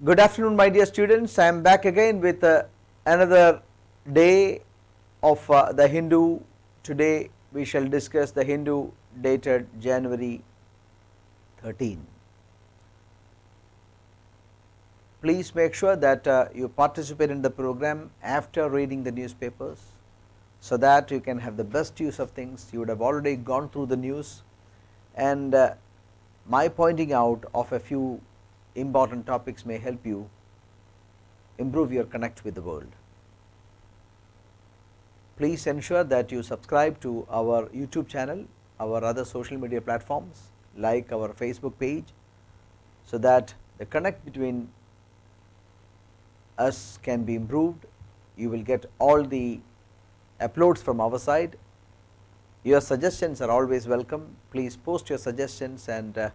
Good afternoon, my dear students. I am back again with another day of the Hindu. Today we shall discuss the Hindu dated January 13. Please make sure that you participate in the program after reading the newspapers, so that you can have the best use of things. You would have already gone through the news, and my pointing out of a few important topics may help you improve your connect with the world. Please ensure that you subscribe to our YouTube channel, our other social media platforms like our Facebook page, so that the connect between us can be improved. You will get all the uploads from our side. Your suggestions are always welcome. Please post your suggestions and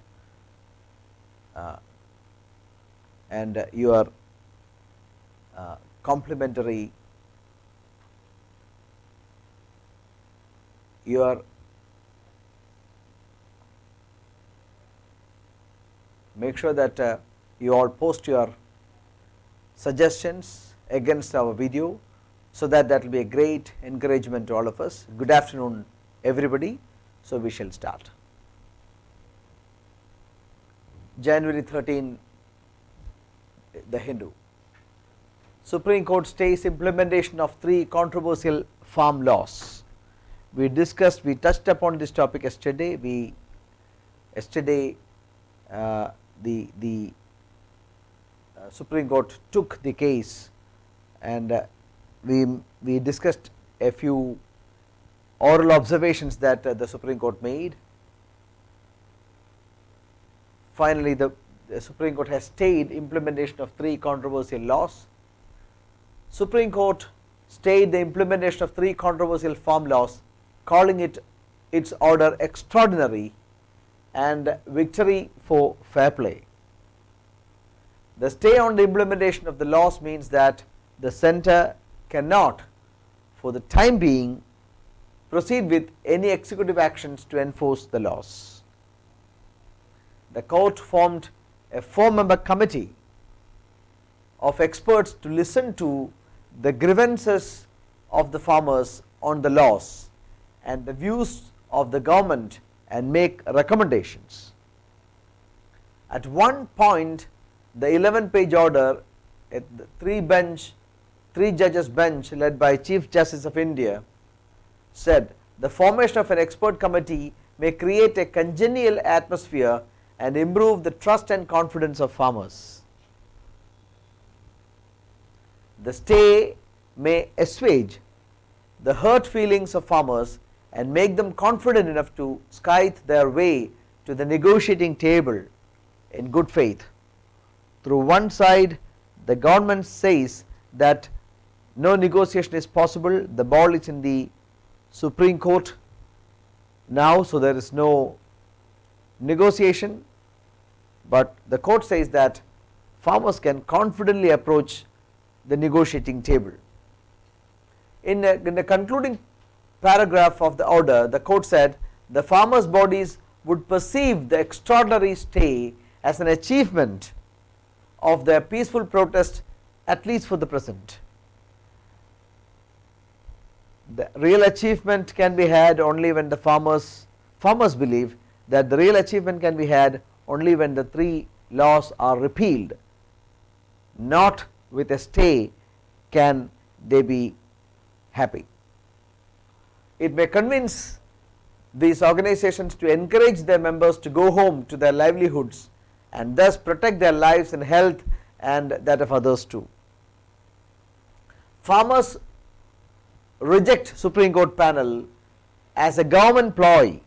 your complimentary make sure that you all post your suggestions against our video, so that will be a great encouragement to all of us. Good afternoon everybody. So we shall start. January 13, the Hindu. Supreme Court stays implementation of 3 controversial farm laws. We touched upon this topic yesterday. The Supreme Court took the case, and we discussed a few oral observations that the Supreme Court made. Finally, the Supreme Court has stayed implementation of 3 controversial laws. Supreme Court stayed the implementation of 3 controversial farm laws, calling its order extraordinary and victory for fair play. The stay on the implementation of the laws means that the centre cannot, for the time being, proceed with any executive actions to enforce the laws. The court formed a 4-member committee of experts to listen to the grievances of the farmers on the laws and the views of the government and make recommendations. At one point, the 11-page order at the 3 judges bench led by Chief Justice of India said the formation of an expert committee may create a congenial atmosphere and improve the trust and confidence of farmers. The stay may assuage the hurt feelings of farmers and make them confident enough to scythe their way to the negotiating table in good faith. Through one side, the government says that no negotiation is possible. The ball is in the Supreme Court now, so there is no negotiation, but the court says that farmers can confidently approach the negotiating table. In the concluding paragraph of the order, the court said the farmers' bodies would perceive the extraordinary stay as an achievement of their peaceful protest, at least for the present. The real achievement can be had only when the farmers believe that the real achievement can be had only when the 3 laws are repealed. Not with a stay can they be happy. It may convince these organizations to encourage their members to go home to their livelihoods and thus protect their lives and health and that of others too. Farmers reject Supreme Court panel as a government ploy.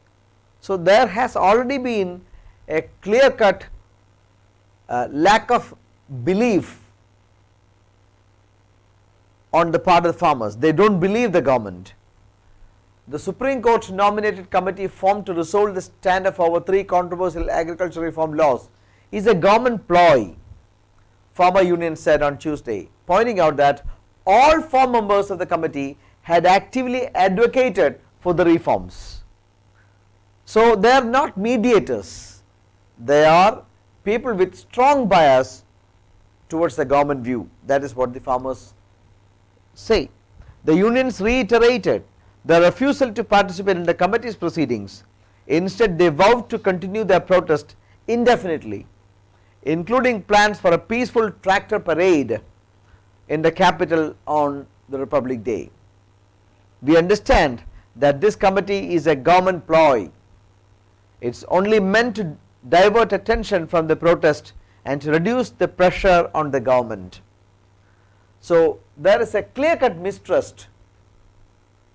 So there has already been a clear-cut lack of belief on the part of the farmers. They don't believe the government. The Supreme Court nominated committee formed to resolve the stand-off over 3 controversial agricultural reform laws is a government ploy, farmer union said on Tuesday, pointing out that all 4 members of the committee had actively advocated for the reforms. So they are not mediators, they are people with strong bias towards the government view. That is what the farmers say. The unions reiterated their refusal to participate in the committee's proceedings. Instead, they vowed to continue their protest indefinitely, including plans for a peaceful tractor parade in the capital on the Republic Day. We understand that this committee is a government ploy. It's only meant to divert attention from the protest and to reduce the pressure on the government. So there is a clear-cut mistrust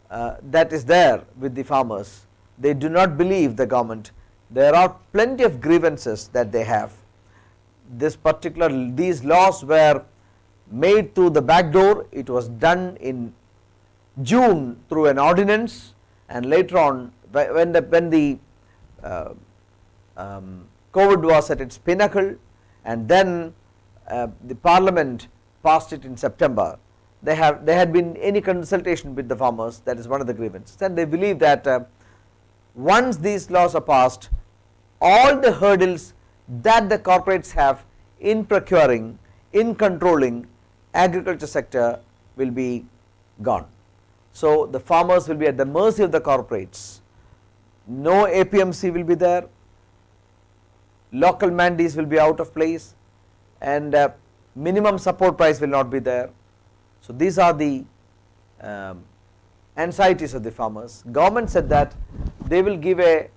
that is there with the farmers. They do not believe the government. There are plenty of grievances that they have. These laws were made through the back door. It was done in June through an ordinance, and later on when the COVID was at its pinnacle, and then the parliament passed it in September. There had been any consultation with the farmers. That is one of the grievances, and they believe that once these laws are passed, all the hurdles that the corporates have in procuring, in controlling agriculture sector will be gone. So the farmers will be at the mercy of the corporates. No APMC will be there, local mandis will be out of place, and minimum support price will not be there. So these are the anxieties of the farmers. Government said that they will give a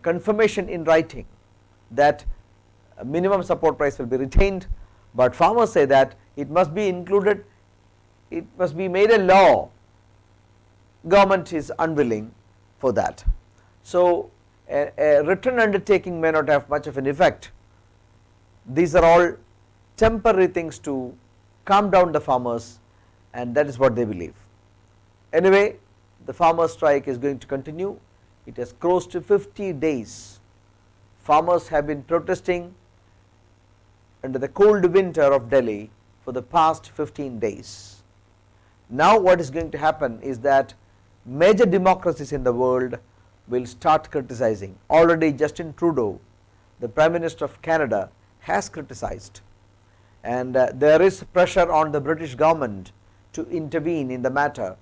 confirmation in writing that minimum support price will be retained, but farmers say that it must be included, it must be made a law. Government is unwilling for that. So a written undertaking may not have much of an effect. These are all temporary things to calm down the farmers, and that is what they believe. Anyway, the farmer strike is going to continue. It has crossed to 50 days. Farmers have been protesting under the cold winter of Delhi for the past 15 days. Now what is going to happen is that major democracies in the world will start criticizing. Already Justin Trudeau, the Prime Minister of Canada, has criticized, and there is pressure on the British government to intervene in the matter.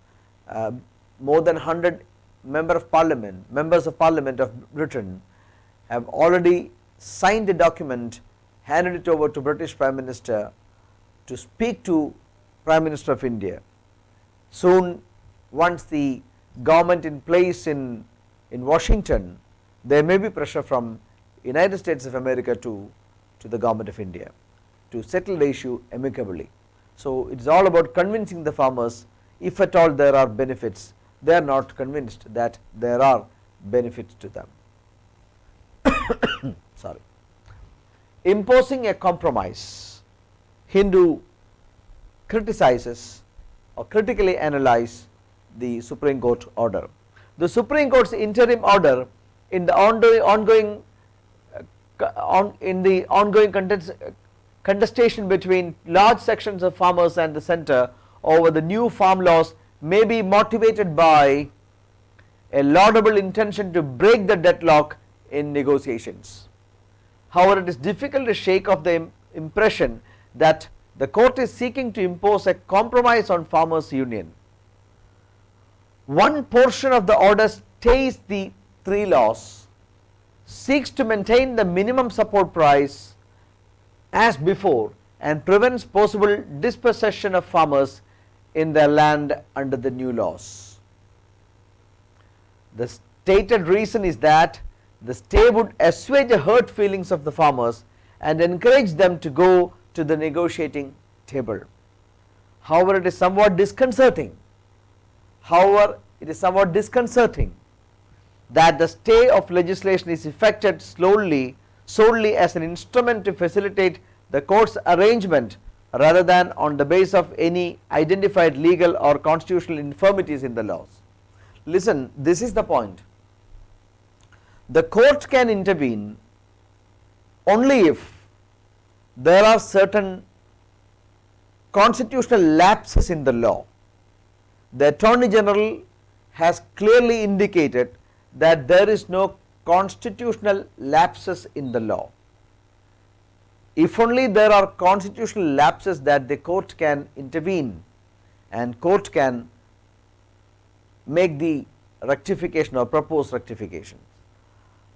More than 100 members of parliament of Britain have already signed a document, handed it over to British Prime Minister to speak to Prime Minister of India. Soon, once the government in place in Washington, there may be pressure from United States of America to the government of India to settle the issue amicably. So it is all about convincing the farmers. If at all there are benefits, they are not convinced that there are benefits to them. Sorry. Imposing a compromise. Hindu criticizes or critically analyze the Supreme Court order. The Supreme Court's interim order in the ongoing contestation between large sections of farmers and the centre over the new farm laws may be motivated by a laudable intention to break the deadlock in negotiations. However, it is difficult to shake off the impression that the court is seeking to impose a compromise on farmers' union. One portion of the order stays the three laws, seeks to maintain the minimum support price as before, and prevents possible dispossession of farmers in their land under the new laws. The stated reason is that the stay would assuage the hurt feelings of the farmers and encourage them to go to the negotiating table. However, it is somewhat disconcerting that the stay of legislation is effected solely as an instrument to facilitate the court's arrangement rather than on the basis of any identified legal or constitutional infirmities in the laws. Listen, this is the point. The court can intervene only if there are certain constitutional lapses in the law. The Attorney General has clearly indicated that there is no constitutional lapses in the law. if only there are constitutional lapses that the court can intervene and court can make the rectification or propose rectification.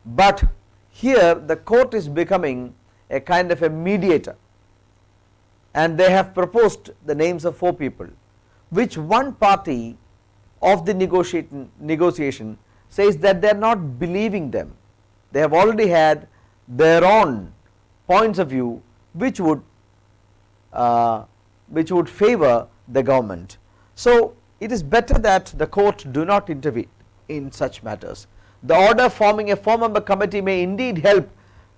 But here the court is becoming a kind of a mediator, and they have proposed the names of 4 people, which one party of the negotiation says that they are not believing them. They have already had their own points of view which would favor the government. So it is better that the court do not intervene in such matters. The order forming a 4-member committee may indeed help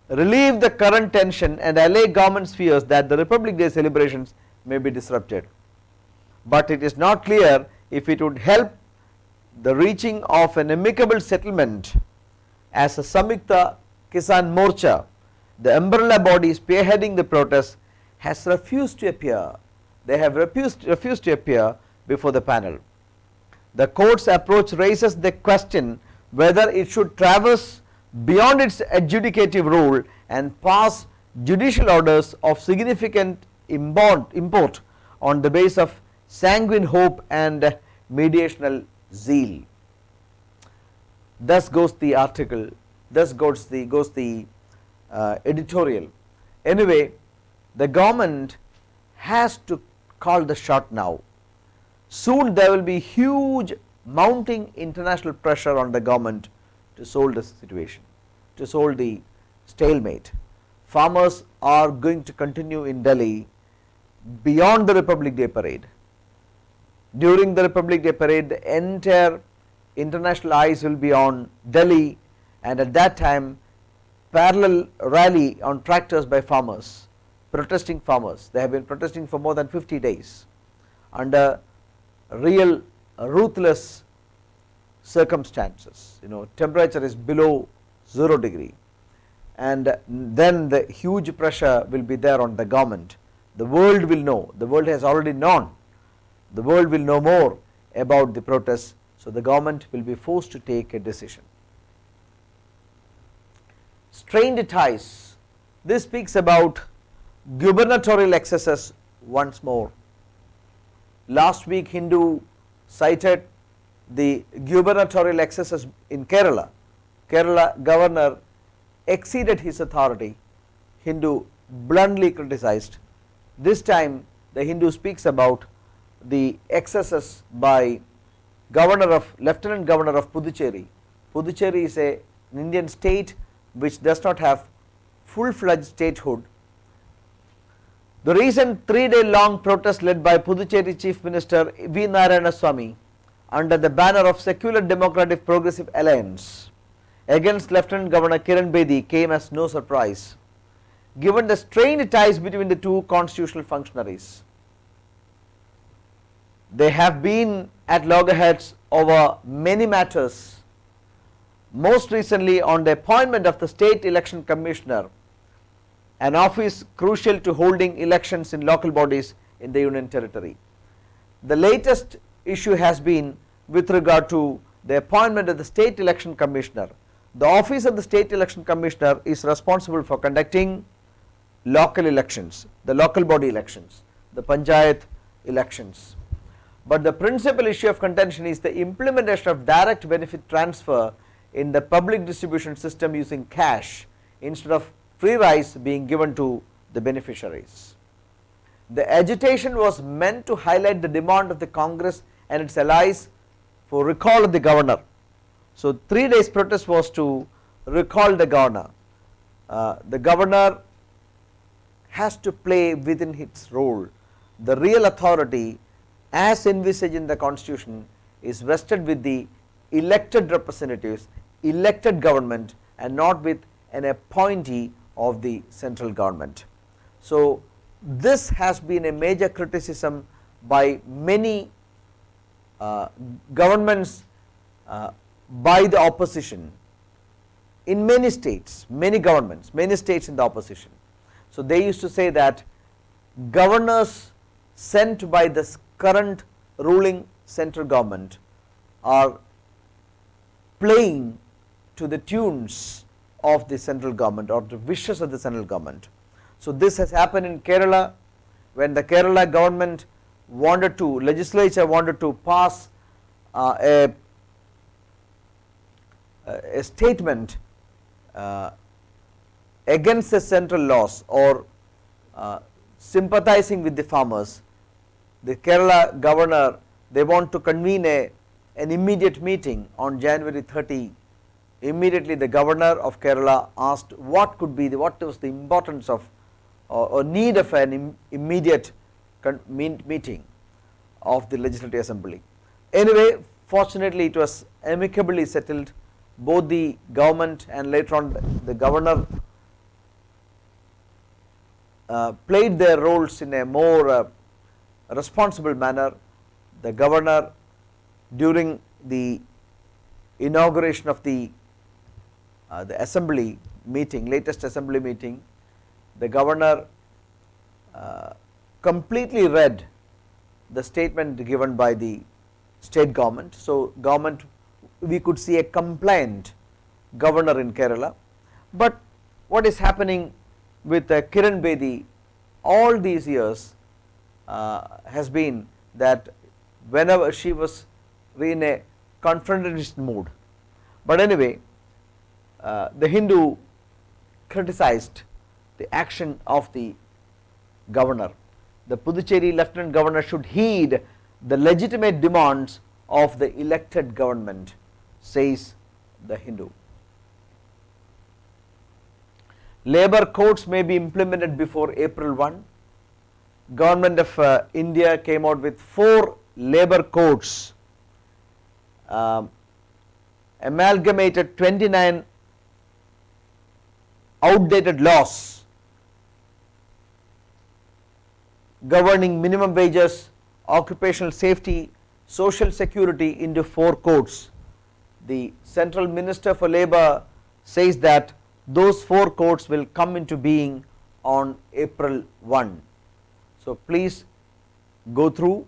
relieve the current tension and allay government's fears that the Republic Day celebrations may be disrupted. But it is not clear if it would help the reaching of an amicable settlement, as a Samyukta Kisan Morcha, the umbrella body spearheading the protest, has refused to appear. They have refused to appear before the panel. The court's approach raises the question whether it should traverse beyond its adjudicative role and pass judicial orders of significant import on the basis of sanguine hope and mediational zeal. Thus goes the article, thus goes the editorial. Anyway, the government has to call the shot now. Soon there will be huge mounting international pressure on the government to solve the situation, to solve the stalemate. Farmers are going to continue in Delhi beyond the Republic Day parade. During the Republic Day parade, the entire international eyes will be on Delhi, and at that time parallel rally on tractors by farmers, protesting farmers. They have been protesting for more than 50 days under real ruthless circumstances. Temperature is below 0 degree, and then the huge pressure will be there on the government. The world will know, the world has already known, the world will know more about the protests, so the government will be forced to take a decision. Strained ties. This speaks about gubernatorial excesses once more. Last week Hindu cited the gubernatorial excesses in Kerala. Kerala governor exceeded his authority. Hindu bluntly criticized. This time the Hindu speaks about the excesses by Lieutenant Governor of Puducherry. Puducherry is an Indian state which does not have full-fledged statehood. The recent 3-day long protest led by Puducherry Chief Minister V. Narayana Swami under the banner of Secular Democratic Progressive Alliance against Lieutenant Governor Kiran Bedi came as no surprise, given the strained ties between the two constitutional functionaries. They have been at loggerheads over many matters, most recently on the appointment of the State Election Commissioner, an office crucial to holding elections in local bodies in the Union Territory. The latest issue has been with regard to the appointment of the State Election Commissioner. The office of the State Election Commissioner is responsible for conducting local elections, the local body elections, the Panchayat elections. But the principal issue of contention is the implementation of direct benefit transfer in the public distribution system using cash instead of free rice being given to the beneficiaries. The agitation was meant to highlight the demand of the Congress and its allies for recall of the governor. So 3 days protest was to recall the governor. The governor has to play within its role. The real authority as envisaged in the constitution is vested with the elected representatives, elected government, and not with an appointee of the central government. So this has been a major criticism by many governments by the opposition in many states, many governments, many states in the opposition. So they used to say that governors sent by the current ruling central government are playing to the tunes of the central government or the wishes of the central government. So, this has happened in Kerala, when the Kerala government wanted to, legislature wanted to pass a statement against the central laws, or sympathizing with the farmers. The Kerala governor, they want to convene an immediate meeting on January 30. Immediately the governor of Kerala asked what was the importance of or need of an immediate meeting of the Legislative Assembly. Anyway, fortunately it was amicably settled. Both the government and later on the governor played their roles in a more responsible manner. The governor, during the inauguration of the assembly meeting, latest assembly meeting, the governor completely read the statement given by the state government. So, government, we could see a compliant governor in Kerala. But what is happening with Kiran Bedi all these years has been that whenever she was in a confrontationist mood. But anyway, the Hindu criticized the action of the governor. The Puducherry Lieutenant Governor should heed the legitimate demands of the elected government, says the Hindu. Labour codes may be implemented before April 1. Government of India came out with 4 labour codes, amalgamated 29 outdated laws governing minimum wages, occupational safety, social security into 4 codes. The Central Minister for Labour says that those 4 codes will come into being on April 1. So, please go through.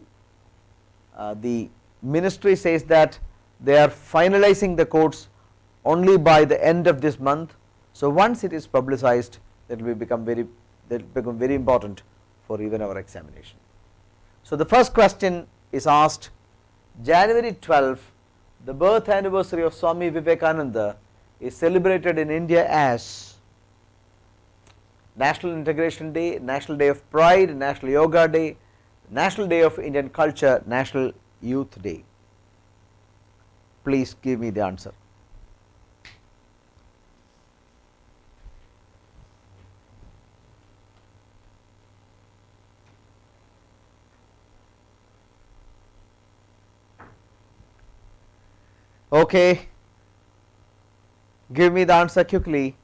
The ministry says that they are finalizing the codes only by the end of this month. So, once it is publicized, that will become very important for even our examination. So, the first question is asked: January 12, the birth anniversary of Swami Vivekananda is celebrated in India as National Integration Day, National Day of Pride, National Yoga Day, National Day of Indian Culture, National Youth Day. Please give me the answer. Okay, give me the answer quickly.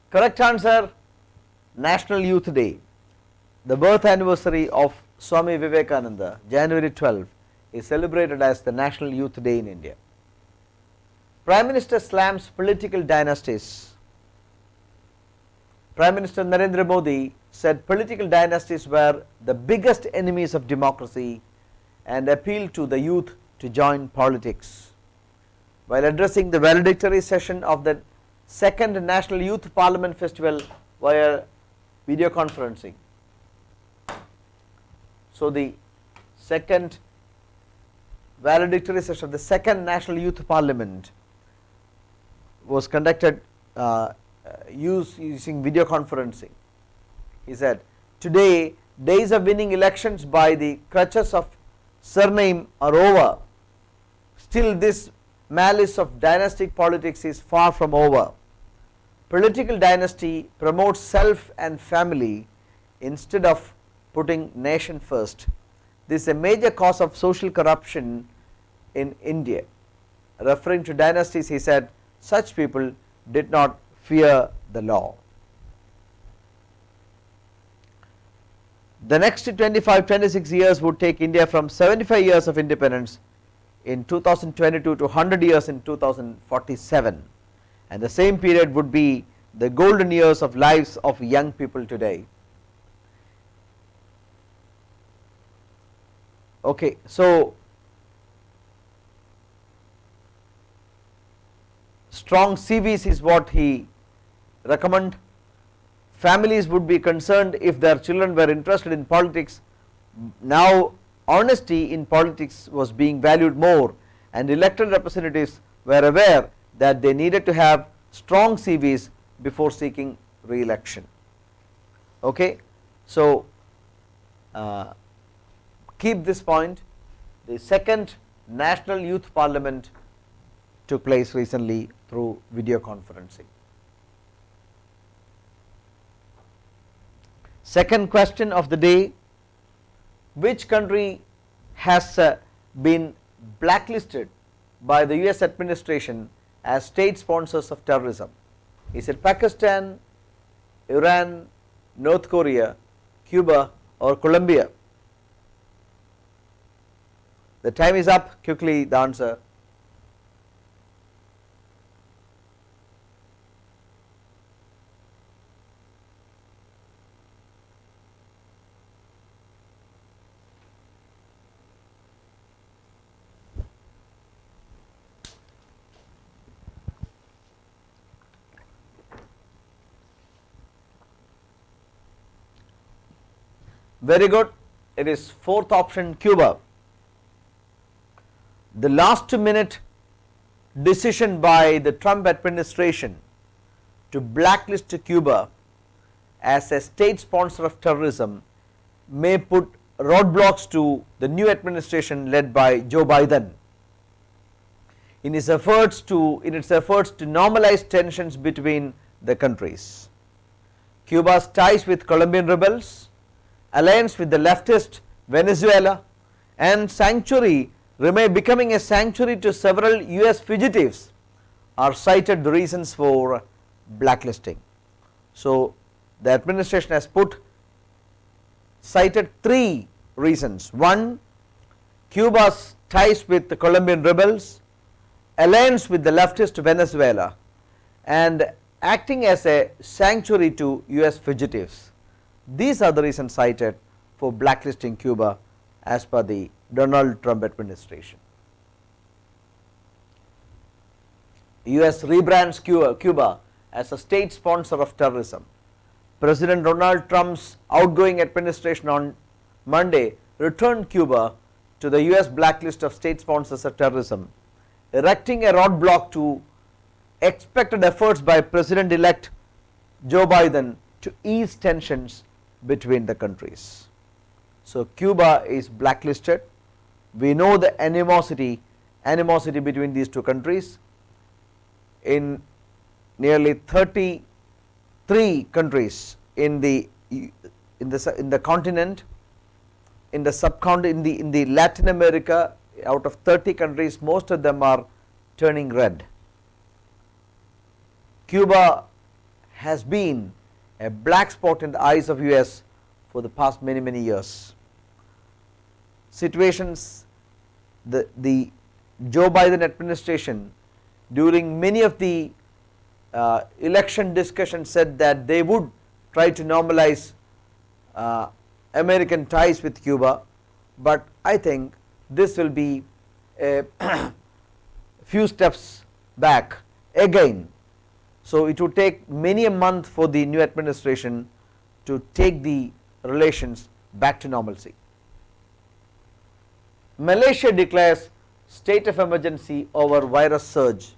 Correct answer, National Youth Day. The birth anniversary of Swami Vivekananda, January 12, is celebrated as the National Youth Day in India. Prime Minister slams political dynasties. Prime Minister Narendra Modi said political dynasties were the biggest enemies of democracy and appealed to the youth to join politics. While addressing the valedictory session of the second National Youth Parliament Festival via video conferencing. So, the second valedictory session of the second National Youth Parliament was conducted using video conferencing. He said, today days of winning elections by the crutches of surname are over. Still this malice of dynastic politics is far from over. Political dynasty promotes self and family instead of putting nation first. This is a major cause of social corruption in India. Referring to dynasties, he said, such people did not fear the law. The next 25-26 years would take India from 75 years of independence in 2022 to 100 years in 2047, and the same period would be the golden years of lives of young people today. Okay, so strong CVs is what he recommend. Families would be concerned if their children were interested in politics. Now honesty in politics was being valued more, and elected representatives were aware that they needed to have strong CVs before seeking re-election. Okay, so keep this point. The second National Youth Parliament took place recently through video conferencing. Second question of the day: which country has been blacklisted by the US administration as state sponsors of terrorism? Is it Pakistan, Iran, North Korea, Cuba or Colombia? The time is up. Quickly the answer. Very good. It is fourth option, Cuba. The last minute decision by the Trump administration to blacklist Cuba as a state sponsor of terrorism may put roadblocks to the new administration led by Joe Biden in its efforts to normalize tensions between the countries. Cuba's ties with Colombian rebels, alliance with the leftist Venezuela, and becoming a sanctuary to several US fugitives are cited the reasons for blacklisting. So the administration has cited three reasons. One, Cuba's ties with the Colombian rebels, alliance with the leftist Venezuela, and acting as a sanctuary to US fugitives. These are the reasons cited for blacklisting Cuba as per the Donald Trump administration. US rebrands Cuba as a state sponsor of terrorism. President Donald Trump's outgoing administration on Monday returned Cuba to the US blacklist of state sponsors of terrorism, erecting a roadblock to expected efforts by President-elect Joe Biden to ease tensions between the countries. So Cuba is blacklisted. We know the animosity between these two countries. In nearly 33 countries in the continent, in the subcontinent, in the Latin America, out of 30 countries, most of them are turning red. Cuba has been a black spot in the eyes of US for the past many years. Situations, the Joe Biden administration during many of the election discussions said that they would try to normalize American ties with Cuba, but I think this will be a few steps back again. So it would take many a month for the new administration to take the relations back to normalcy. Malaysia declares state of emergency over virus surge.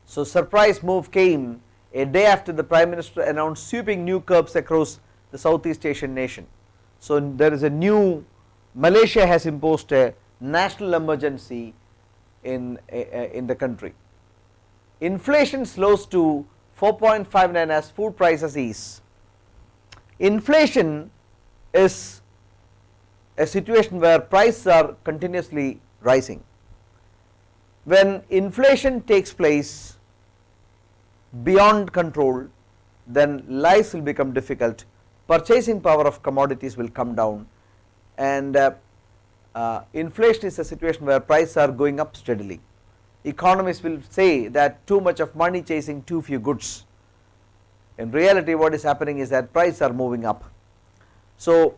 So surprise move came a day after the Prime Minister announced sweeping new curbs across the Southeast Asian nation. So there is Malaysia has imposed a national emergency in the country. Inflation slows to 4.59 as food prices ease. Inflation is a situation where prices are continuously rising. When inflation takes place beyond control, then lives will become difficult, purchasing power of commodities will come down, and inflation is a situation where prices are going up steadily. Economists will say that too much of money chasing too few goods. In reality, what is happening is that prices are moving up. So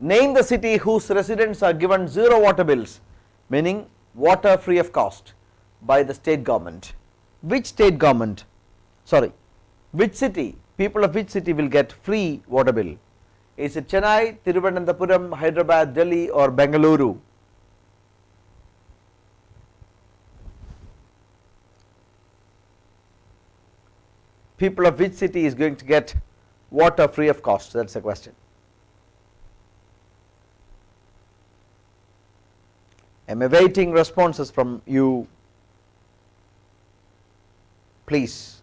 Name the city whose residents are given zero water bills, meaning water free of cost by the state government. Which state government, sorry, which city, people of which city will get free water bill? Is it Chennai, Thiruvananthapuram, Hyderabad, Delhi or Bengaluru? People of which city is going to get water free of cost? That is the question. I am awaiting responses from you, please.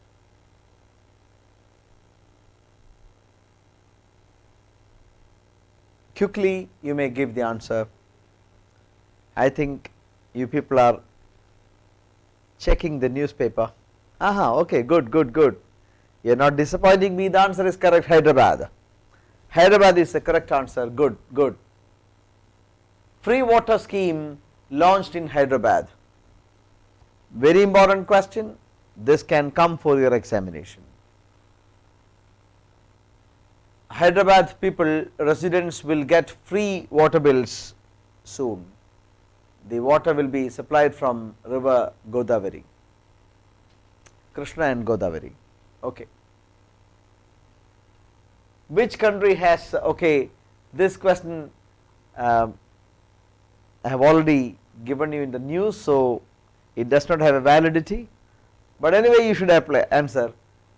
Quickly you may give the answer. I think you people are checking the newspaper. Aha, okay, good, good, good. You are not disappointing me. The answer is correct, Hyderabad. Hyderabad is the correct answer. Good, good. Free water scheme launched in Hyderabad. Very important question. This can come for your examination. Hyderabad people, residents will get free water bills soon. The water will be supplied from river Godavari, Krishna and Godavari. Okay. Which country has, okay, this question I have already given you in the news, so it does not have a validity, but anyway you should apply, answer.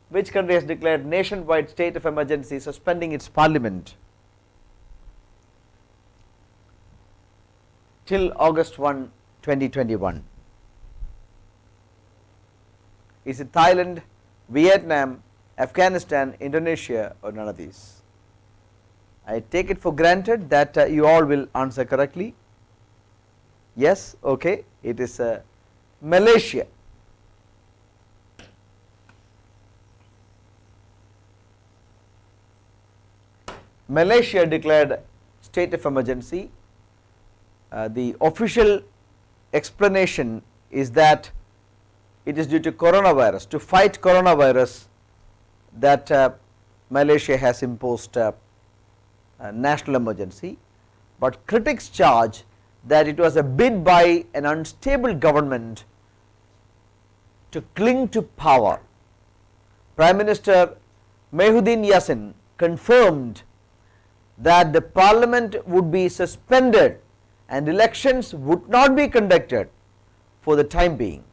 Which country has declared nationwide state of emergency, suspending its parliament till August 1, 2021? Is it Thailand, Vietnam, Afghanistan, Indonesia or none of these? I take it for granted that you all will answer correctly. Yes, okay, it is Malaysia. Malaysia declared state of emergency. The official explanation is that it is due to coronavirus, to fight coronavirus, that Malaysia has imposed a national emergency, but critics charge that it was a bid by an unstable government to cling to power. Prime Minister Mahyudin Yassin confirmed that the parliament would be suspended and elections would not be conducted for the time being.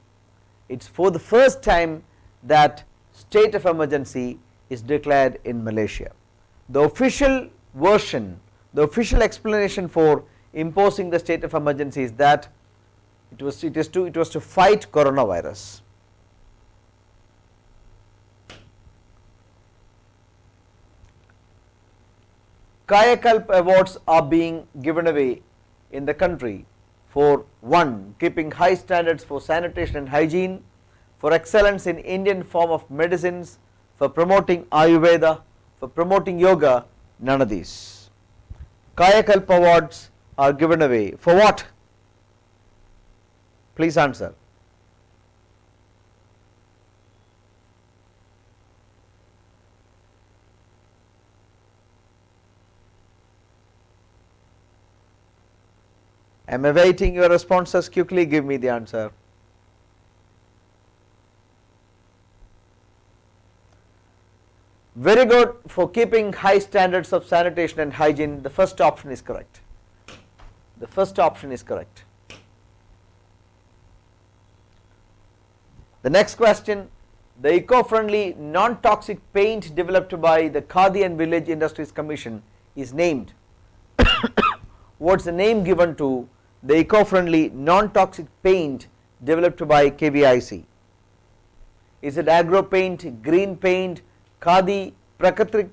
It is for the first time that state of emergency is declared in Malaysia. The official version, the official explanation for imposing the state of emergency is that it was to fight coronavirus. Kayakalp awards are being given away in the country for 1. Keeping high standards for sanitation and hygiene, for excellence in Indian form of medicines, for promoting Ayurveda, for promoting yoga, none of these. Kayakalp awards are given away for what? Please answer. I am awaiting your responses. Quickly give me the answer. Very good. For keeping high standards of sanitation and hygiene, the first option is correct. The first option is correct. The next question, the eco-friendly non-toxic paint developed by the Khadi and Village Industries Commission is named. What's the name given to the eco-friendly non-toxic paint developed by KVIC? Is it agro paint, green paint, Khadi, Prakritik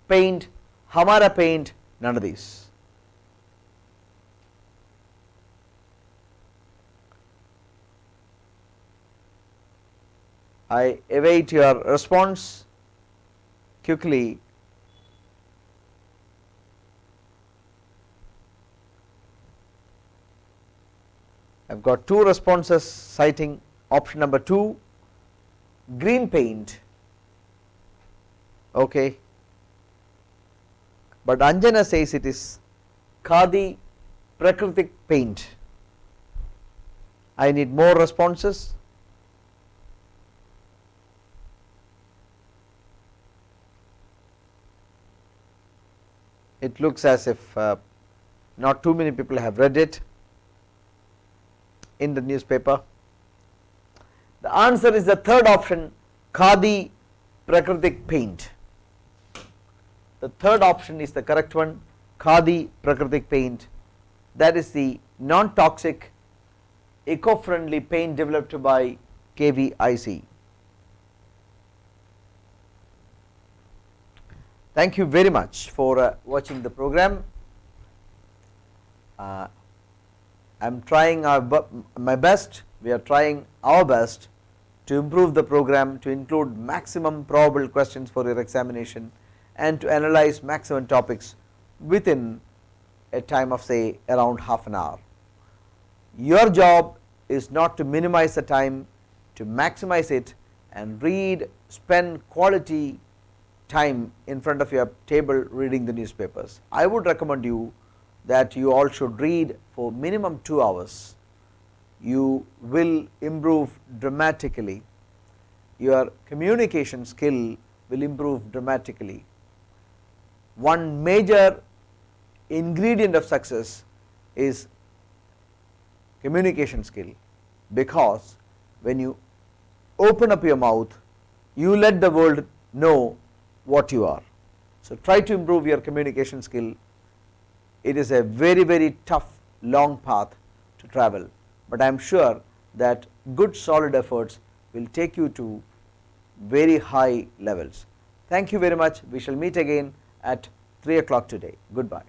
paint, Hamara paint? None of these. I await your response quickly. I have got 2 responses citing option number 2, green paint. Okay, but Anjana says it is Khadi Prakritik paint. I need more responses. It looks as if not too many people have read it in the newspaper. The answer is the third option, Khadi Prakritik paint. The third option is the correct one, Khadi Prakritik paint. That is the non-toxic, eco-friendly paint developed by KVIC. Thank you very much for watching the program. I am trying my best, we are trying our best to improve the program to include maximum probable questions for your examination and to analyze maximum topics within a time of say around half an hour. Your job is not to minimize the time, to maximize it and spend quality time in front of your table reading the newspapers. I would recommend you that you all should read for minimum 2 hours. You will improve dramatically. Your communication skill will improve dramatically. One major ingredient of success is communication skill, because when you open up your mouth, you let the world know what you are. So try to improve your communication skill. It is a very, very tough, long path to travel, but I am sure that good solid efforts will take you to very high levels. Thank you very much. We shall meet again at 3 o'clock today. Goodbye.